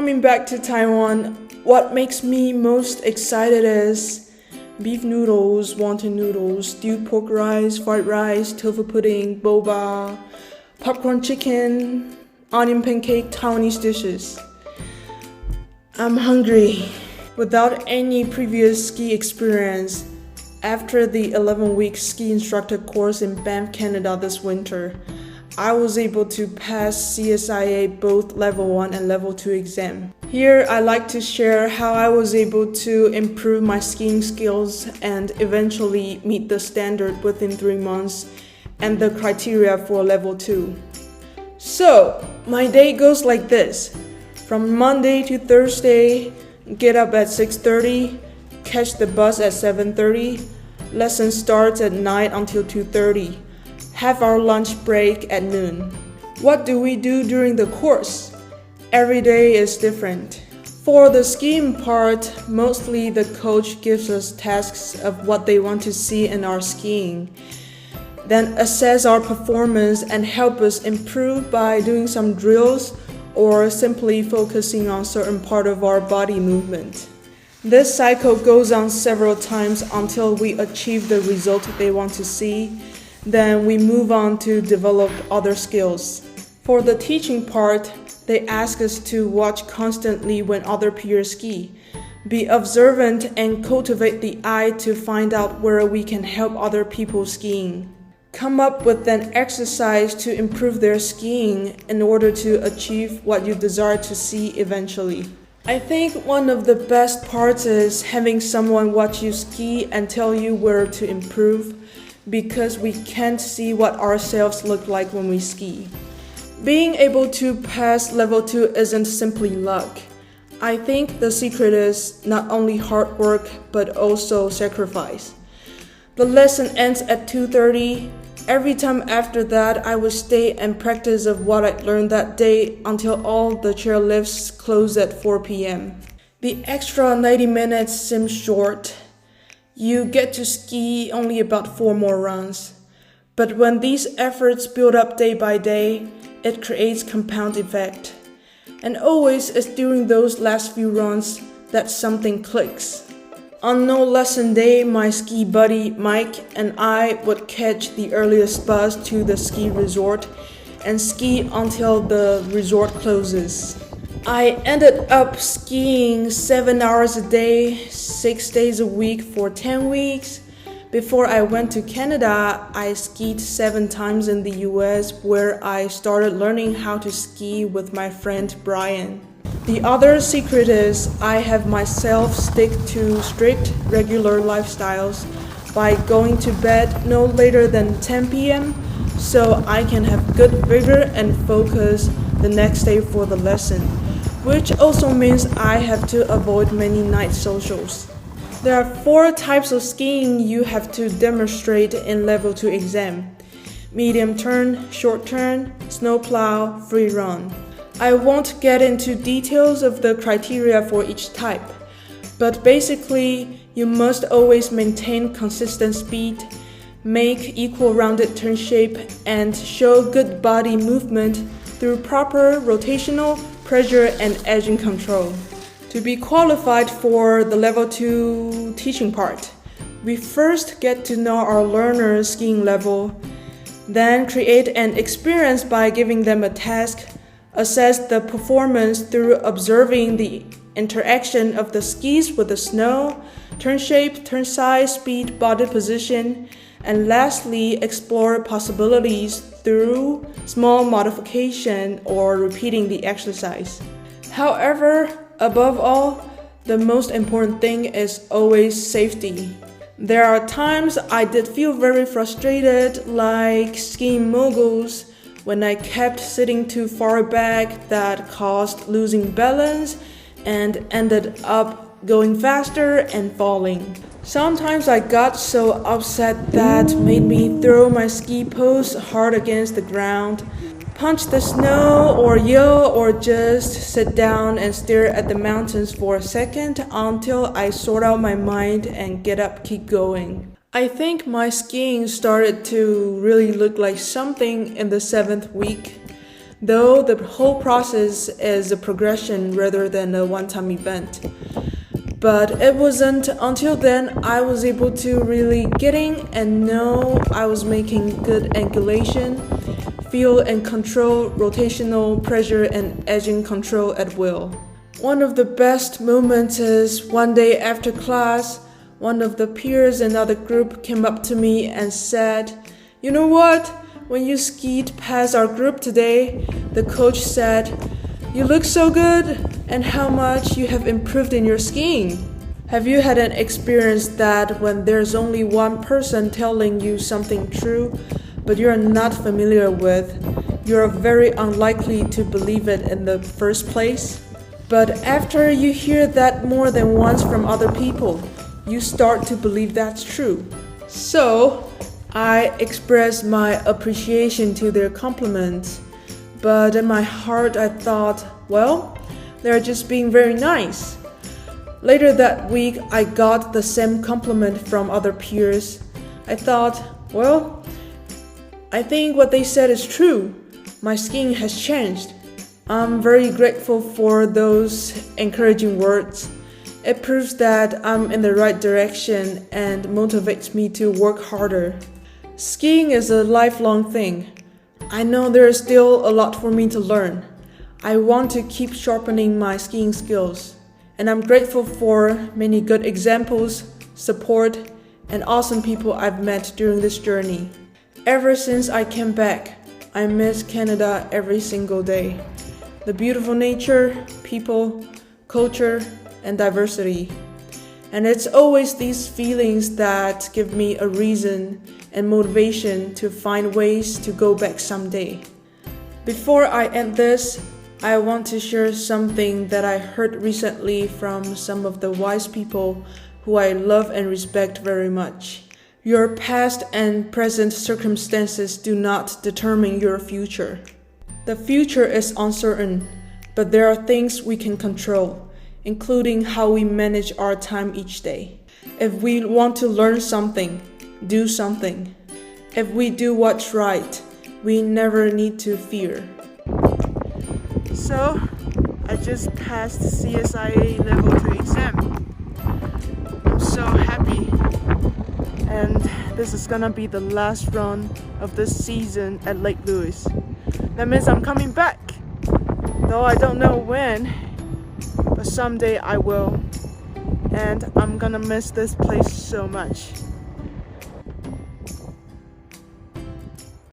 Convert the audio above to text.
coming back to Taiwan, what makes me most excited is beef noodles, wonton noodles, stewed pork rice, fried rice, tofu pudding, boba, popcorn chicken, onion pancake, Taiwanese dishes. I'm hungry. Without any previous ski experience, after the 11-week ski instructor course in Banff, Canada this winter, I was able to pass CSIA both Level 1 and Level 2 exam. Here, I'd like to share how I was able to improve my skiing skills and eventually meet the standard within 3 months and the criteria for Level 2. So, my day goes like this. From Monday to Thursday, get up at 6:30, catch the bus at 7:30, lesson starts at 9 until 2:30. Have our lunch break at noon. What do we do during the course? Every day is different. For the skiing part, mostly the coach gives us tasks of what they want to see in our skiing, then assess our performance and help us improve by doing some drills or simply focusing on certain part of our body movement. This cycle goes on several times until we achieve the result they want to see. Then we move on to develop other skills. For the teaching part, they ask us to watch constantly when other peers ski, be observant and cultivate the eye to find out where we can help other people skiing. Come up with an exercise to improve their skiing in order to achieve what you desire to see eventually. I think one of the best parts is having someone watch you ski and tell you where to improve, because we can't see what ourselves look like when we ski. Being able to pass Level 2 isn't simply luck. I think the secret is not only hard work, but also sacrifice. The lesson ends at 2:30. Every time after that, I would stay and practice of what I learned that day until all the chairlifts close at 4 p.m. The extra 90 minutes seems short. You get to ski only about 4 more runs. But when these efforts build up day by day, it creates compound effect. And always it's during those last few runs that something clicks. On no lesson day, my ski buddy Mike and I would catch the earliest bus to the ski resort and ski until the resort closes. I ended up skiing 7 hours a day, 6 days a week for 10 weeks. Before I went to Canada, I skied 7 times in the US, where I started learning how to ski with my friend Brian. The other secret is I have myself stick to strict, regular lifestyles by going to bed no later than 10 p.m. so I can have good vigor and focus the next day for the lesson, which also means I have to avoid many night socials. There are 4 types of skiing you have to demonstrate in Level 2 exam: medium turn, short turn, snowplow, free run. I won't get into details of the criteria for each type, but basically, you must always maintain consistent speed, make equal rounded turn shape, and show good body movement through proper rotational, pressure, and edging control. To be qualified for the Level 2 teaching part, we first get to know our learner's skiing level, then create an experience by giving them a task, assess the performance through observing the interaction of the skis with the snow, turn shape, turn size, speed, body position, and lastly, explore possibilities through small modification or repeating the exercise. However, above all, the most important thing is always safety. There are times I did feel very frustrated, like skiing moguls, when I kept sitting too far back that caused losing balance and ended up going faster and falling. Sometimes I got so upset that made me throw my ski post hard against the ground, punch the snow or yell or just sit down and stare at the mountains for a second until I sort out my mind and get up, keep going. I think my skiing started to really look like something in the 7th week. though the whole process is a progression rather than a one-time event. But it wasn't until then I was able to really get in and know I was making good angulation, feel and control rotational pressure and edging control at will. One of the best moments is one day after class, one of the peers in other group came up to me and said, "You know what? When you skied past our group today, the coach said, 'You look so good and how much you have improved in your skiing.'" Have you had an experience that when there's only one person telling you something true, but you're not familiar with, you're very unlikely to believe it in the first place? But after you hear that more than once from other people, you start to believe that's true. So, I expressed my appreciation to their compliments, but in my heart I thought, well, they're just being very nice. Later that week, I got the same compliment from other peers. I thought, well, I think what they said is true. My skiing has changed. I'm very grateful for those encouraging words. It proves that I'm in the right direction and motivates me to work harder. Skiing is a lifelong thing. I know there is still a lot for me to learn. I want to keep sharpening my skiing skills. And I'm grateful for many good examples, support, and awesome people I've met during this journey. Ever since I came back, I miss Canada every single day. The beautiful nature, people, culture, and diversity. And it's always these feelings that give me a reason and motivation to find ways to go back someday. Before I end this, I want to share something that I heard recently from some of the wise people who I love and respect very much. Your past and present circumstances do not determine your future. The future is uncertain, but there are things we can control, including how we manage our time each day. If we want to learn something, do something. If we do what's right, we never need to fear. So, I just passed CSIA Level2 exam. I'm so happy. And this is gonna be the last run of this season at Lake Louise. That means I'm coming back. Though I don't know when, but someday I will. And I'm gonna miss this place so much.